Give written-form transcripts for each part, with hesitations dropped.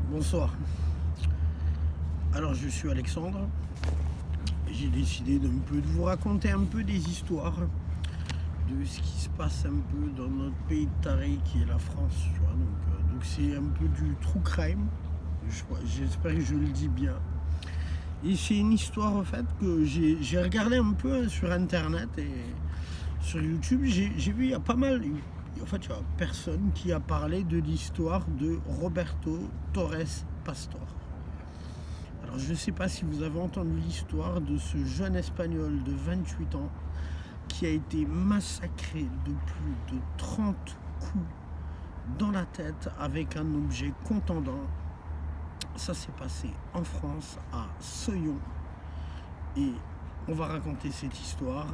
Bonsoir. Alors je suis Alexandre. J'ai décidé de vous raconter un peu des histoires de ce qui se passe un peu dans notre pays de taré qui est la France. Tu vois. Donc c'est un peu du true crime. J'espère que je le dis bien. Et c'est une histoire en fait que j'ai regardé un peu sur internet et sur YouTube. J'ai vu il y a pas mal. En fait, il y a personne qui a parlé de l'histoire de Roberto Torres Pastor. Alors, je ne sais pas si vous avez entendu l'histoire de ce jeune Espagnol de 28 ans qui a été massacré de plus de 30 coups dans la tête avec un objet contondant. Ça s'est passé en France, à Soyon. Et on va raconter cette histoire.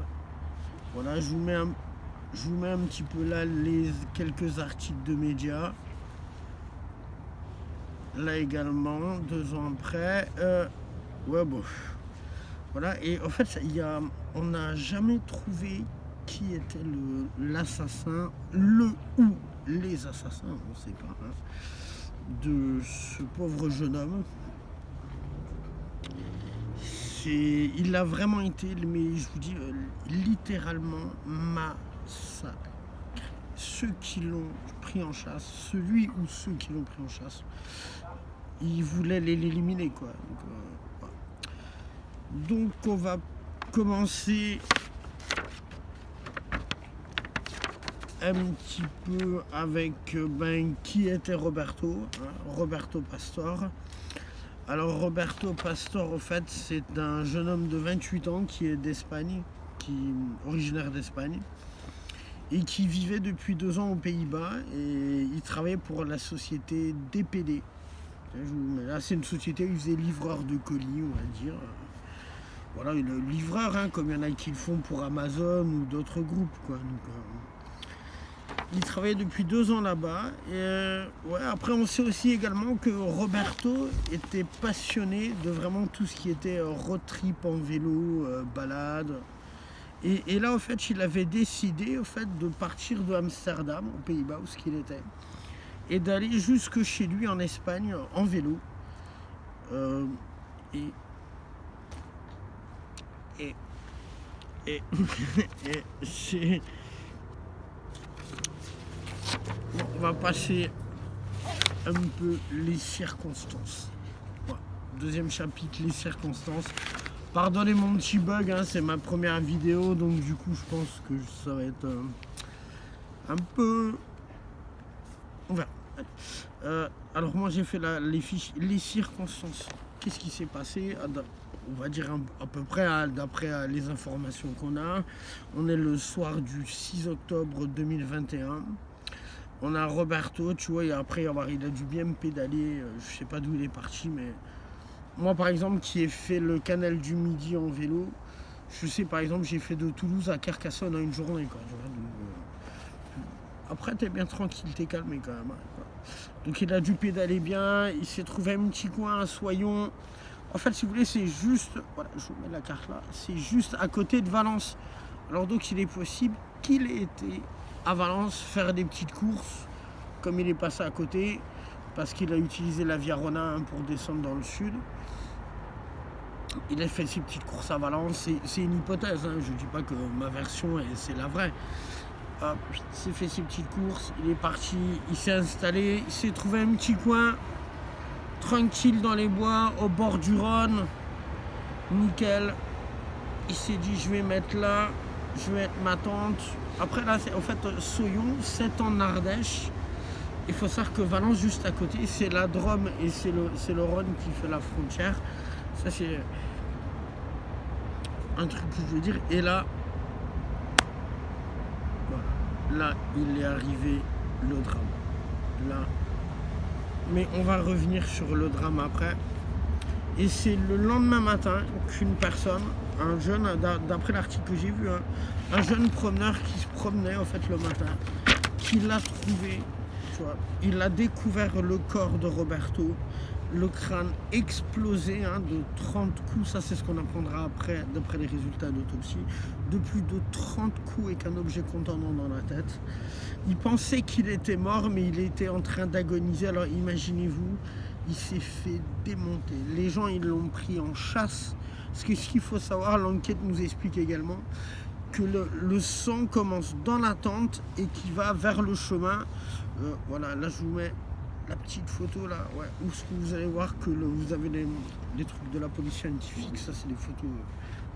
Voilà, je vous mets un petit peu là quelques articles de médias. Là également, 2 ans après. Ouais, bon. Voilà, et en fait, on n'a jamais trouvé qui était l'assassin, ou les assassins, on ne sait pas, hein, de ce pauvre jeune homme. Il a vraiment été, mais je vous dis, littéralement massacré. Ceux qui l'ont pris en chasse, celui ou ceux qui l'ont pris en chasse, ils voulaient l'éliminer, quoi. Donc on va commencer un petit peu avec qui était Roberto, hein, Roberto Pastor. Alors Roberto Pastor, en fait, c'est un jeune homme de 28 ans qui est originaire d'Espagne et qui vivait depuis 2 ans aux Pays-Bas, et il travaillait pour la société DPD. Là, c'est une société où il faisait livreur de colis, on va dire. Voilà, le livreur, hein, comme il y en a qui le font pour Amazon ou d'autres groupes, quoi. Il travaillait depuis 2 ans là-bas. Et après, on sait aussi également que Roberto était passionné de vraiment tout ce qui était road trip en vélo, balade. Et là, en fait, il avait décidé de partir de Amsterdam, aux Pays-Bas, où il était, et d'aller jusque chez lui en Espagne en vélo. Et c'est... Bon, on va passer un peu les circonstances. Voilà. Deuxième chapitre, les circonstances. Pardonnez mon petit bug, hein, c'est ma première vidéo, donc du coup je pense que ça va être un peu... On verra. Alors moi j'ai fait les circonstances. Qu'est-ce qui s'est passé? On va dire à peu près, d'après les informations qu'on a. On est le soir du 6 octobre 2021. On a Roberto, tu vois, et après il a dû bien me pédaler. Je sais pas d'où il est parti, mais moi par exemple qui ai fait le canal du Midi en vélo, je sais par exemple j'ai fait de Toulouse à Carcassonne en une journée, quoi. Après t'es bien tranquille, t'es calmé quand même, quoi. Donc il a dû pédaler bien, il s'est trouvé un petit coin à Soyon. En fait, si vous voulez, c'est juste, voilà, je vous mets la carte là, c'est juste à côté de Valence. Alors donc il est possible qu'il ait été à Valence faire des petites courses, comme il est passé à côté, parce qu'il a utilisé la Via Rona pour descendre dans le sud. Il a fait ses petites courses à Valence, c'est une hypothèse, hein, je ne dis pas que ma version c'est la vraie. Hop, il s'est fait ses petites courses, il est parti, il s'est installé, il s'est trouvé un petit coin tranquille dans les bois, au bord du Rhône, nickel. Il s'est dit je vais mettre là, je vais mettre ma tente. Après là, c'est en fait Soyon, 7 ans en Ardèche. Il faut savoir que Valence, juste à côté, c'est la Drôme et c'est le Rhône qui fait la frontière. Ça c'est un truc que je veux dire. Et là, voilà, là il est arrivé le drame. Là. Mais on va revenir sur le drame après. Et c'est le lendemain matin qu'une personne, un jeune, d'après l'article que j'ai vu, hein, un jeune promeneur qui se promenait en fait le matin, qui l'a trouvé, tu vois, il a découvert le corps de Roberto, le crâne explosé, hein, de 30 coups, ça c'est ce qu'on apprendra après, d'après les résultats d'autopsie, de plus de 30 coups avec un objet contondant dans la tête. Il pensait qu'il était mort, mais il était en train d'agoniser. Alors imaginez-vous, il s'est fait démonter. Les gens, ils l'ont pris en chasse. Parce que ce qu'il faut savoir, l'enquête nous explique également que le sang commence dans la tente et qui va vers le chemin. Voilà, là je vous mets la petite photo là, ouais, où vous allez voir que vous avez des trucs de la police scientifique. Ça, c'est des photos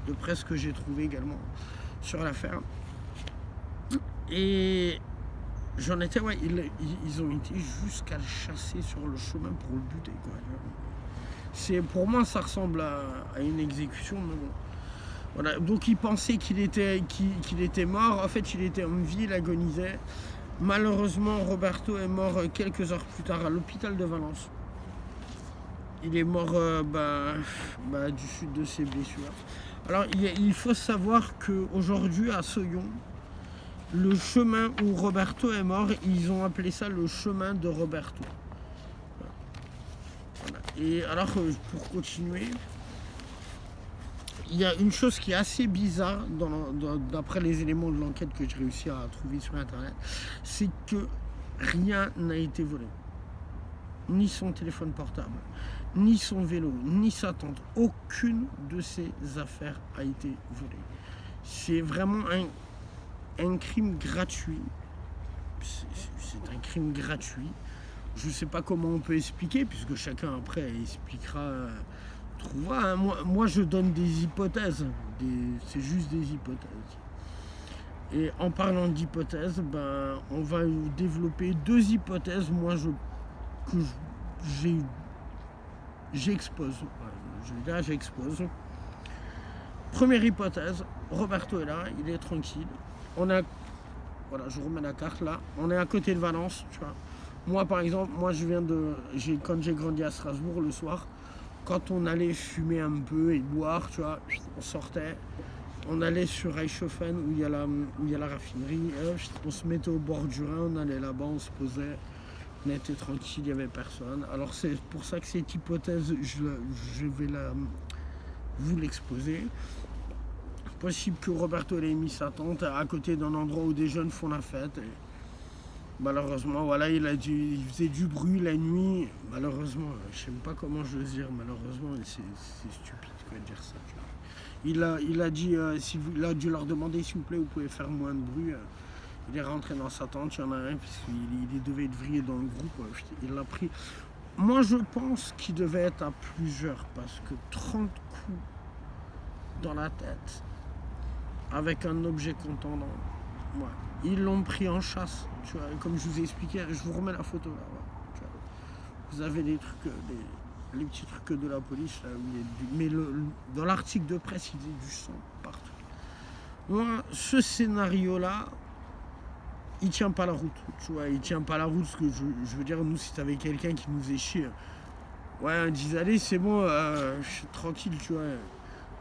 de presse que j'ai trouvées également sur l'affaire. Et j'en étais, ouais, ils ont été jusqu'à le chasser sur le chemin pour le buter, quoi. Pour moi, ça ressemble à une exécution, mais bon. Voilà. Donc, il pensait qu'il était mort. En fait, il était en vie, il agonisait. Malheureusement, Roberto est mort quelques heures plus tard à l'hôpital de Valence. Il est mort du sud de ses blessures. Alors, il faut savoir qu'aujourd'hui, à Soyon, le chemin où Roberto est mort, ils ont appelé ça le chemin de Roberto. Voilà. Et alors, pour continuer, il y a une chose qui est assez bizarre d'après les éléments de l'enquête que j'ai réussi à trouver sur internet, c'est que rien n'a été volé. Ni son téléphone portable, ni son vélo, ni sa tente. Aucune de ses affaires a été volée. C'est vraiment un crime gratuit. C'est un crime gratuit. Je ne sais pas comment on peut expliquer, puisque chacun après expliquera, trouvera. Moi, je donne des hypothèses. C'est juste des hypothèses. Et en parlant d'hypothèses, on va développer deux hypothèses, que j'expose. J'expose. Première hypothèse, Roberto est là, il est tranquille. Voilà, je remets la carte là. On est à côté de Valence, tu vois. Moi, par exemple, quand j'ai grandi à Strasbourg le soir, quand on allait fumer un peu et boire, tu vois, on sortait, on allait sur Reichshofen où il y a la raffinerie, on se mettait au bord du Rhin, on allait là-bas, on se posait, on était tranquille, il n'y avait personne. Alors c'est pour ça que cette hypothèse, je vais vous l'exposer. Possible que Roberto ait mis sa tente à côté d'un endroit où des jeunes font la fête. Et malheureusement, voilà, il faisait du bruit la nuit. Malheureusement, je ne sais pas comment je veux dire, malheureusement, c'est stupide de dire ça. Il a dû leur demander, s'il vous plaît, vous pouvez faire moins de bruit. Il est rentré dans sa tente, il y en a un, parce qu'il devait être vrillé dans le groupe. Il l'a pris. Moi, je pense qu'il devait être à plusieurs, parce que 30 coups dans la tête, avec un objet contondant. Ouais. Ils l'ont pris en chasse, tu vois, comme je vous ai expliqué, je vous remets la photo là. Ouais, tu vois. Vous avez les trucs, les petits trucs de la police là, mais dans l'article de presse, il y a du sang partout. Moi, ce scénario là, il tient pas la route, tu vois, il tient pas la route, parce que je veux dire, nous, si t'avais quelqu'un qui nous faisait chier, ouais, on disait, allez, c'est bon, je suis tranquille, tu vois.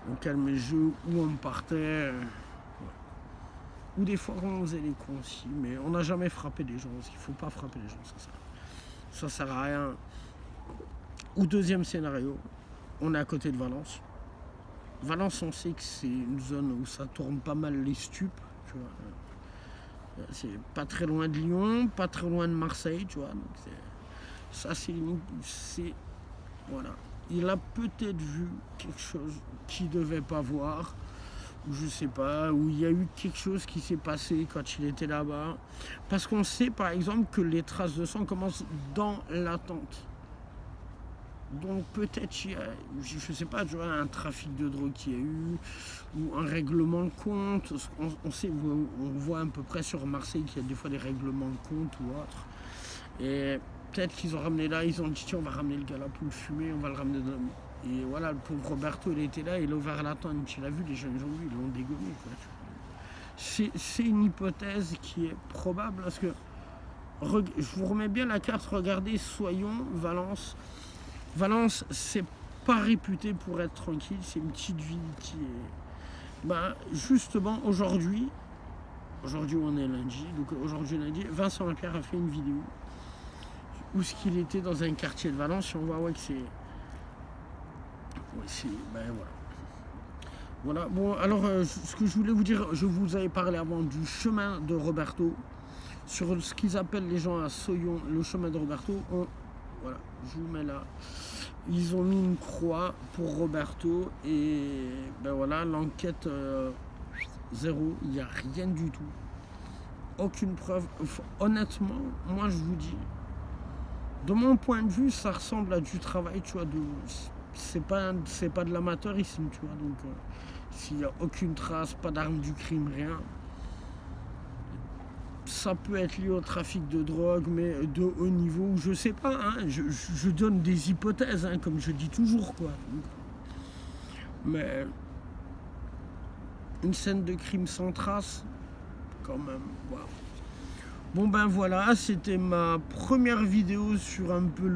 On calme les jeux, où on partait, ou des fois on faisait les cons aussi, mais on n'a jamais frappé les gens, parce qu'il ne faut pas frapper les gens, ça sert à rien. Ou deuxième scénario, on est à côté de Valence. Valence, on sait que c'est une zone où ça tourne pas mal les stupes, tu vois. C'est pas très loin de Lyon, pas très loin de Marseille, tu vois. Donc ça, c'est voilà. Il a peut-être vu quelque chose qu'il ne devait pas voir, ou je sais pas, ou il y a eu quelque chose qui s'est passé quand il était là-bas. Parce qu'on sait par exemple que les traces de sang commencent dans la tente. Donc peut-être il y a, je sais pas, tu vois, un trafic de drogue qu'il y a eu, ou un règlement de compte. On sait, on voit à peu près sur Marseille qu'il y a des fois des règlements de compte ou autre. Et peut-être qu'ils ont ramené là, ils ont dit tiens, on va ramener le gars là pour le fumer, on va le ramener dans... Et voilà, le pauvre Roberto, il était là, il a ouvert la tente, il a vu, les gens ils ont vu, ils l'ont dégommé, quoi. C'est une hypothèse qui est probable, parce que je vous remets bien la carte, regardez, Soyon, Valence. Valence, c'est pas réputé pour être tranquille, c'est une petite ville qui est... justement, aujourd'hui on est lundi, donc aujourd'hui lundi, Vincent Lapierre a fait une vidéo où ce qu'il était dans un quartier de Valence, et on voit que c'est... voilà. Voilà, bon, alors ce que je voulais vous dire, je vous avais parlé avant du chemin de Roberto, sur ce qu'ils appellent les gens à Soyon, le chemin de Roberto. Voilà, je vous mets là. Ils ont mis une croix pour Roberto et ben voilà, l'enquête zéro, il n'y a rien du tout. Aucune preuve. Honnêtement, moi je vous dis, de mon point de vue, ça ressemble à du travail, tu vois, c'est pas de l'amateurisme, tu vois, donc s'il n'y a aucune trace, pas d'arme du crime, rien, ça peut être lié au trafic de drogue, mais de haut niveau, je sais pas, hein, je donne des hypothèses, hein, comme je dis toujours, quoi. Mais une scène de crime sans trace, quand même, wow. Bon ben voilà, c'était ma première vidéo sur un peu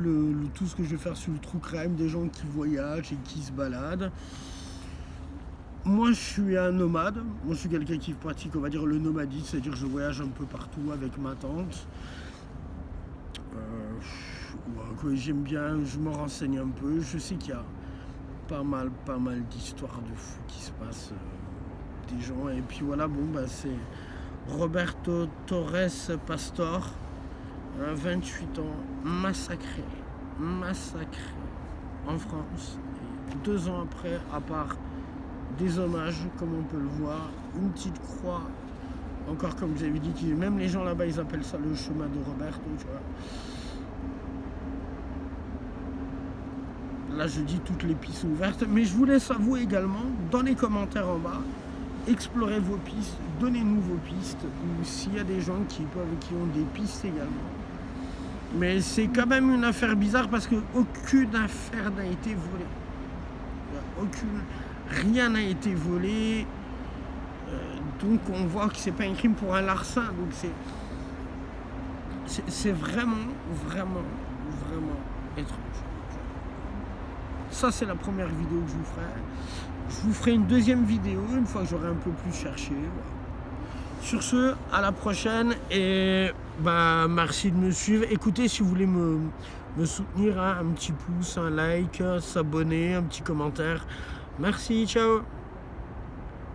tout ce que je vais faire sur le true crime, des gens qui voyagent et qui se baladent. Moi je suis un nomade, moi je suis quelqu'un qui pratique, on va dire, le nomadisme, c'est-à-dire que je voyage un peu partout avec ma tante. Ouais, j'aime bien, je me renseigne un peu, je sais qu'il y a pas mal d'histoires de fous qui se passent, des gens, et puis voilà, bon ben c'est Roberto Torres Pastor, 28 ans, massacré en France. Et 2 ans après, à part des hommages, comme on peut le voir, une petite croix, encore comme j'avais dit, même les gens là-bas, ils appellent ça le chemin de Roberto, tu vois. Là, je dis toutes les pistes ouvertes, mais je vous laisse à vous également, dans les commentaires en bas, explorez vos pistes, donnez-nous vos pistes, ou s'il y a des gens qui ont des pistes également. Mais c'est quand même une affaire bizarre parce qu'aucune affaire n'a été volée. Rien n'a été volé. Donc on voit que c'est pas un crime pour un larcin. Donc c'est vraiment étrange. Ça c'est la première vidéo que je vous ferai. Je vous ferai une deuxième vidéo une fois que j'aurai un peu plus cherché. Voilà. Sur ce, à la prochaine et bah, merci de me suivre. Écoutez, si vous voulez me soutenir, hein, un petit pouce, un like, s'abonner, un petit commentaire. Merci, ciao.